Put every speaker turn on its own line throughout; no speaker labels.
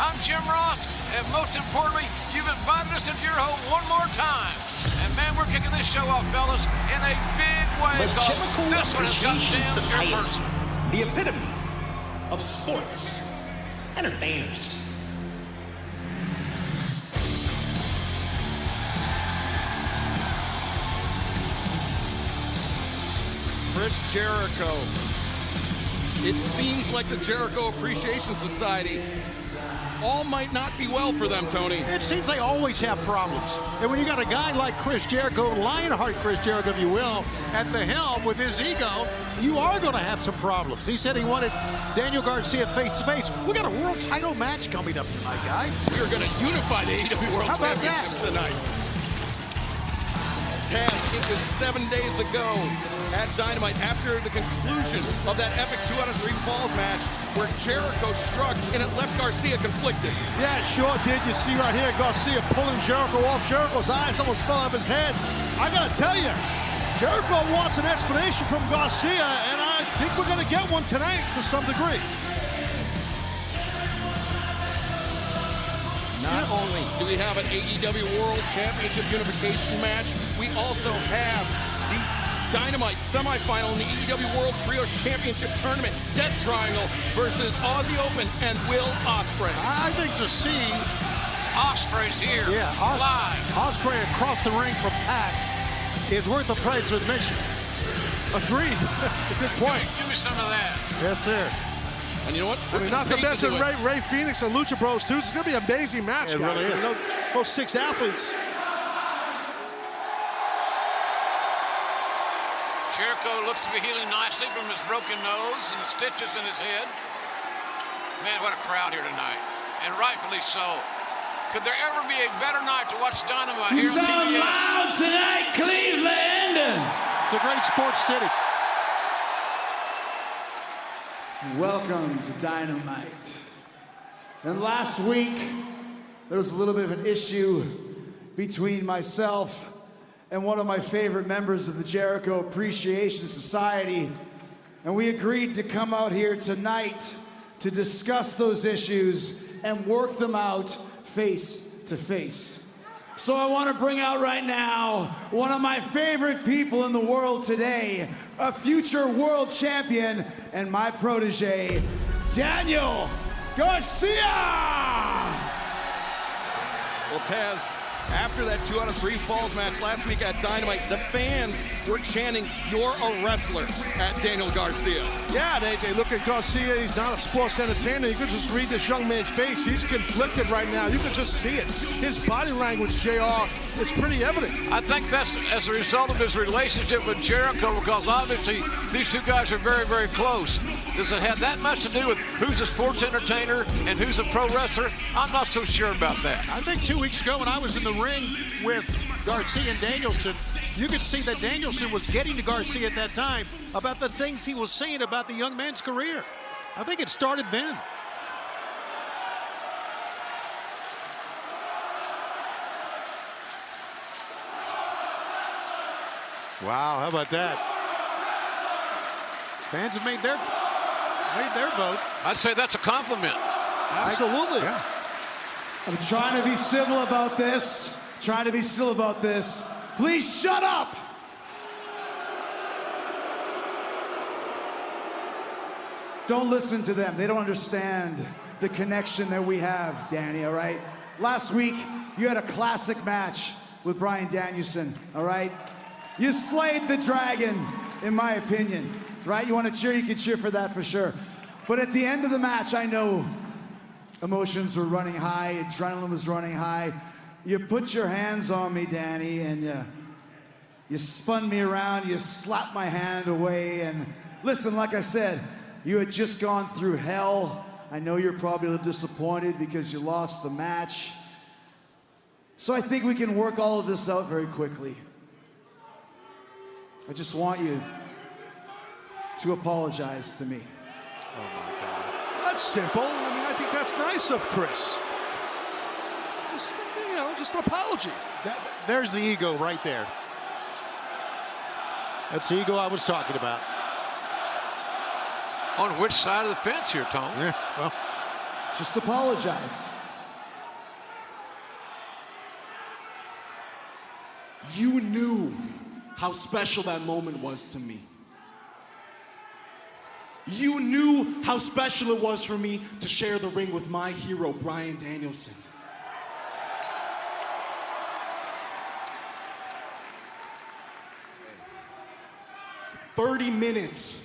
I'm Jim Ross, and most importantly, you've invited us into your home one more time. And man, we're kicking this show off, fellas, in a big way.
The Jericho
This one has got
Appreciation
damn
Society,
good person.
the epitome of sports entertainers.
Chris Jericho. It seems like the Jericho Appreciation Society all might not be well for them, Tony.
It seems they always have problems. And when you got a guy like Chris Jericho, Lionheart Chris Jericho, if you will, at the helm with his ego, you are going to have some problems. He said he wanted Daniel Garcia face-to-face. We got a world title match coming up tonight, guys.
We are going to unify the AEW World
How about
Championship tonight. Taz, it was 7 days ago at Dynamite after the conclusion of that epic 2 out of 3 falls match where Jericho struck and it left Garcia conflicted.
Yeah, it sure did. You see right here, Garcia pulling Jericho off. Jericho's eyes almost fell off his head. I got to tell you, Jericho wants an explanation from Garcia, and I think we're going to get one tonight to some degree.
Not only do we have an AEW World Championship Unification match, we also have the Dynamite semifinal in the AEW World Trios Championship Tournament, Death Triangle versus Aussie Open and Will Ospreay.
I think to see
Ospreay's here, live.
Ospreay across the ring from Pac is worth the price of admission.
Agreed. That's a good point.
Give me some of that.
Yes, sir.
And you know what?
I mean, not to mention Ray Phoenix and Lucha Bros, too. It's going to be an amazing match,
It
guys.
really is.
You know, those 6 athletes.
Jericho looks to be healing nicely from his broken nose and the stitches in his head. Man, what a crowd here tonight. And rightfully so. Could there ever be a better night to watch Dynamite here on
sound
TBS?
loud tonight, Cleveland!
It's a great sports city.
Welcome to Dynamite. And last week, there was a little bit of an issue between myself and one of my favorite members of the Jericho Appreciation Society. And we agreed to come out here tonight to discuss those issues and work them out face to face. So I want to bring out right now one of my favorite people in the world today, a future world champion and my protege, Daniel Garcia!
Well, Taz, after that 2 out of 3 falls match last week at Dynamite, the fans were chanting, "You're a wrestler," at Daniel Garcia.
Yeah, they look at Garcia. He's not a sports entertainer. You could just read this young man's face. He's conflicted right now. You could just see it. His body language, JR, is pretty evident.
I think that's as a result of his relationship with Jericho, because obviously these two guys are very, very close. Does it have that much to do with who's a sports entertainer and who's a pro wrestler? I'm not so sure about that.
I think 2 weeks ago when I was in the ring with Garcia and Danielson, you could see that Danielson was getting to Garcia at that time about the things he was saying about the young man's career. I think it started then. Wow, how about that? Fans have made their vote.
I'd say that's a compliment.
Absolutely.
Yeah.
I'm trying to be civil about this. Please shut up! Don't listen to them. They don't understand the connection that we have, Danny, all right? Last week, you had a classic match with Bryan Danielson, all right? You slayed the dragon, in my opinion, right? You want to cheer, you can cheer for that for sure. But at the end of the match, I know emotions were running high, adrenaline was running high. You put your hands on me, Danny, and you spun me around, you slapped my hand away, and listen, like I said, you had just gone through hell. I know you're probably a little disappointed because you lost the match. So I think we can work all of this out very quickly. I just want you to apologize to me.
Oh, my God.
That's simple. I mean, I think that's nice of Chris. Just an apology.
There's the ego right there. That's the ego I was talking about.
On which side of the fence here, Tom?
Yeah, well,
Just apologize.
You knew how special that moment was to me. You knew how special it was for me to share the ring with my hero, Bryan Danielson. "30 minutes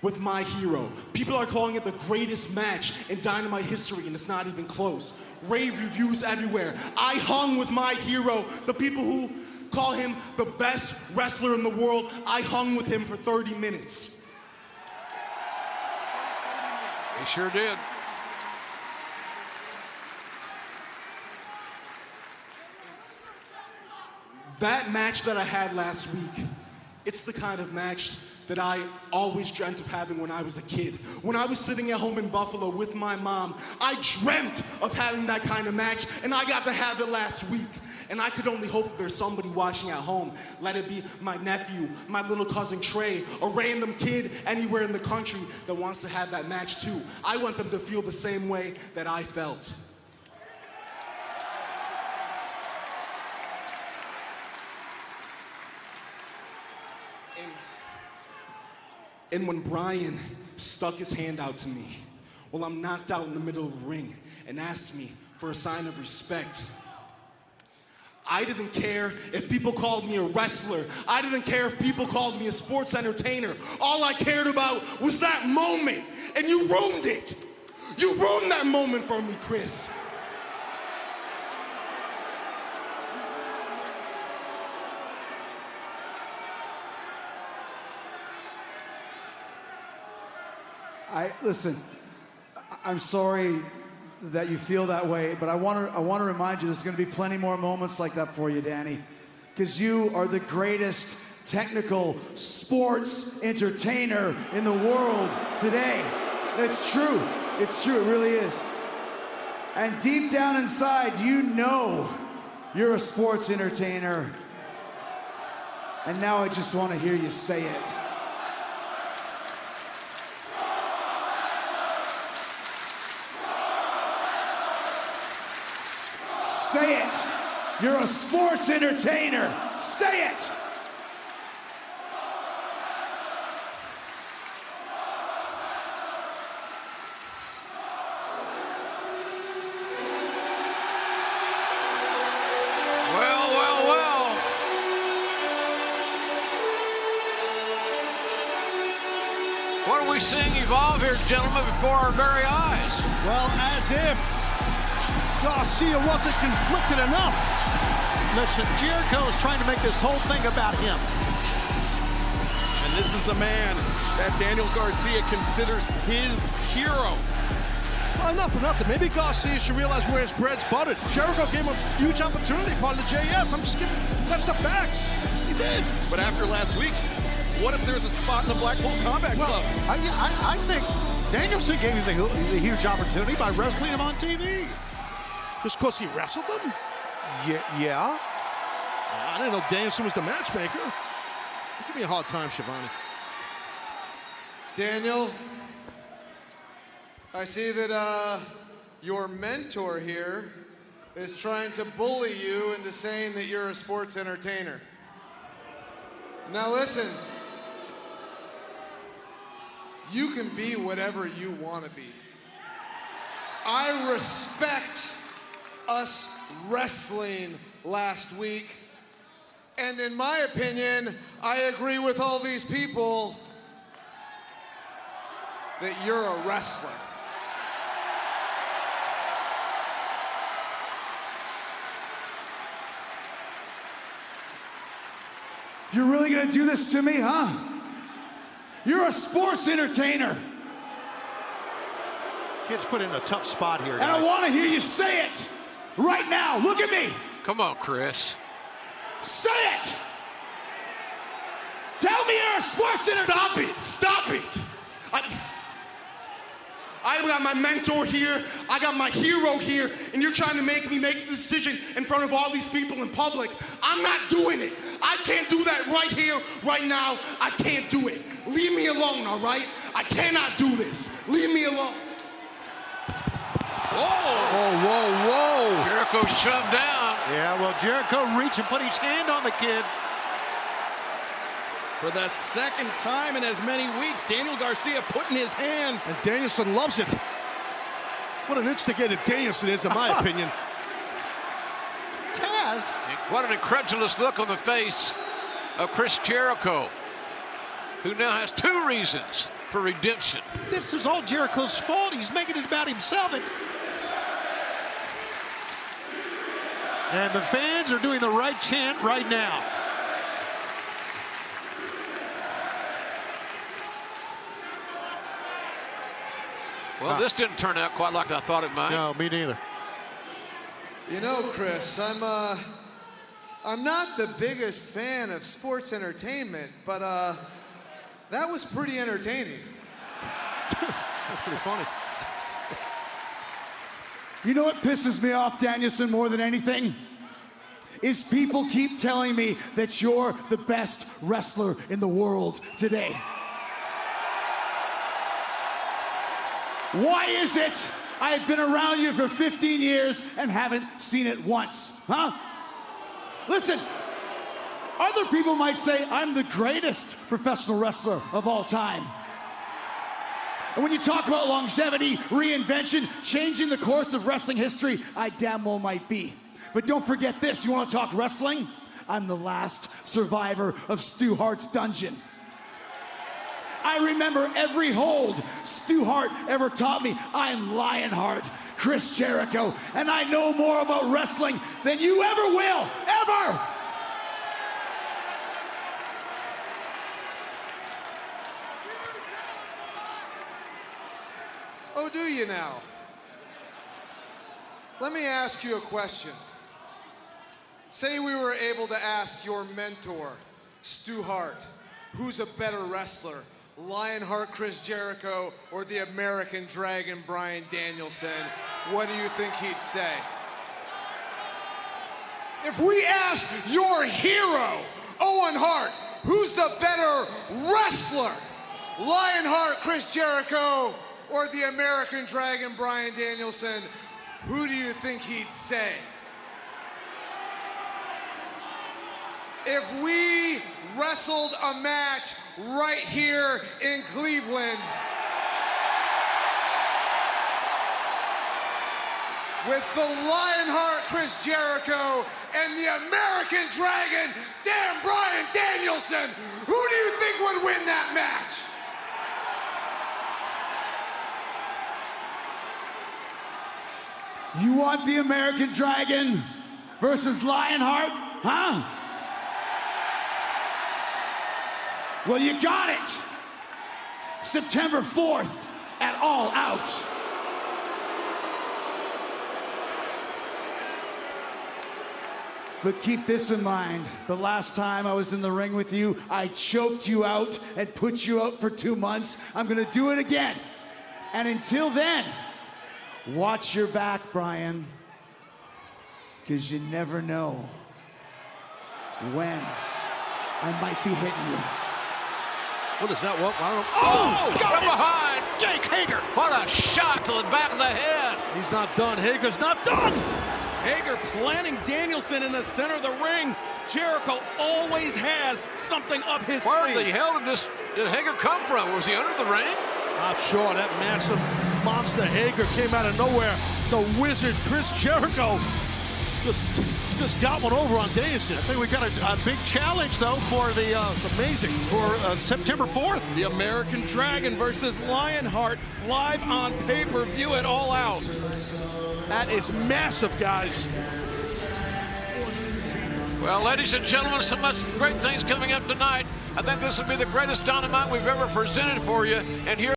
with my hero." People are calling it the greatest match in Dynamite history, and it's not even close. Rave reviews everywhere. I hung with my hero. The people who call him the best wrestler in the world, I hung with him for 30 minutes.
He sure did.
That match that I had last week, it's the kind of match that I always dreamt of having when I was a kid. When I was sitting at home in Buffalo with my mom, I dreamt of having that kind of match, and I got to have it last week. And I could only hope that there's somebody watching at home. Let it be my nephew, my little cousin Trey, a random kid anywhere in the country that wants to have that match too. I want them to feel the same way that I felt. And when Bryan stuck his hand out to me while I'm knocked out in the middle of the ring and asked me for a sign of respect, I didn't care if people called me a wrestler. I didn't care if people called me a sports entertainer. All I cared about was that moment, and you ruined it. You ruined that moment for me, Chris.
Listen, I'm sorry that you feel that way, but I want to remind you there's going to be plenty more moments like that for you, Danny, because you are the greatest technical sports entertainer in the world today. It's true. It's true. It really is. And deep down inside, you know you're a sports entertainer. And now I just want to hear you say it. Say it. You're a sports entertainer. Say it.
Well. What are we seeing evolve here, gentlemen, before our very eyes?
Well, as if Garcia wasn't conflicted enough.
Listen, Jericho is trying to make this whole thing about him.
And this is the man that Daniel Garcia considers his hero.
Well, nothing. Maybe Garcia should realize where his bread's buttered. Jericho gave him a huge opportunity, part of the JS. I'm just giving, that's the facts. He did.
But after last week, what if there's a spot in the Blackpool Combat Club?
I think Danielson gave him the huge opportunity by wrestling him on TV.
Just because he wrestled him?
Yeah.
I didn't know Danielson was the matchmaker. Give me a hard time, Shivani.
Daniel, I see that your mentor here is trying to bully you into saying that you're a sports entertainer. Now listen, you can be whatever you want to be. I respect us wrestling last week, and in my opinion, I agree with all these people that you're a wrestler.
You're really gonna do this to me, huh? You're a sports entertainer.
Kid's put in a tough spot here, guys.
And I want to hear you say it right now. Look at me.
Come on, Chris.
Say it. Tell me you're a sports entertainer.
Stop it. I got my mentor here, I got my hero here, and you're trying to make me make the decision in front of all these people in public. I'm not doing it. I can't do that right here, right now. I can't do it. Leave me alone, all right? I cannot do this. Leave me alone.
Jericho shoved down.
Yeah, well, Jericho reached and put his hand on the kid.
For the second time in as many weeks, Daniel Garcia putting his hands.
And Danielson loves it. What an instigator Danielson is, in my opinion.
Taz.
What an incredulous look on the face of Chris Jericho, who now has 2 reasons for redemption.
This is all Jericho's fault. He's making it about himself. And the fans are doing the right chant right now.
Well, this didn't turn out quite like I thought it might.
No, me neither.
You know, Chris, I'm not the biggest fan of sports entertainment, but that was pretty entertaining.
That's pretty funny.
You know what pisses me off, Danielson, more than anything? Is people keep telling me that you're the best wrestler in the world today. Why is it I have been around you for 15 years and haven't seen it once? Huh? Listen, other people might say I'm the greatest professional wrestler of all time. And when you talk about longevity, reinvention, changing the course of wrestling history, I damn well might be. But don't forget this, you want to talk wrestling? I'm the last survivor of Stu Hart's dungeon. I remember every hold Stu Hart ever taught me. I'm Lionheart, Chris Jericho, and I know more about wrestling than you ever will, ever!
Oh, do you now? Let me ask you a question. Say we were able to ask your mentor, Stu Hart, who's a better wrestler, Lionheart Chris Jericho or the American Dragon Bryan Danielson, what do you think he'd say? If we ask your hero, Owen Hart, who's the better wrestler, Lionheart Chris Jericho or the American Dragon Bryan Danielson, who do you think he'd say? If we wrestled a match right here in Cleveland with the Lionheart Chris Jericho and the American Dragon Dan Bryan Danielson, who do you think would win that match?
You want the American Dragon versus Lionheart, huh? Well, you got it. September 4th at All Out. But keep this in mind. The last time I was in the ring with you, I choked you out and put you out for 2 months. I'm going to do it again. And until then, watch your back, Brian. Because you never know when I might be hitting you.
What is that? What? I don't know.
Oh, from behind.
Jake Hager.
What a shot to the back of the head.
He's not done. Hager's not done.
Hager planting Danielson in the center of the ring. Jericho always has something up his
Where
sleeve.
the hell did Hager come from? Was he under the ring?
Not sure. That massive monster Hager came out of nowhere. The wizard Chris Jericho just got one over on Danielson.
I think we got a big challenge, though, for the
Amazing.
for September 4th.
The American Dragon versus Lionheart live on pay-per-view at All Out.
That is massive, guys.
Well, ladies and gentlemen, so much great things coming up tonight. I think this will be the greatest Dynamite we've ever presented for you. And here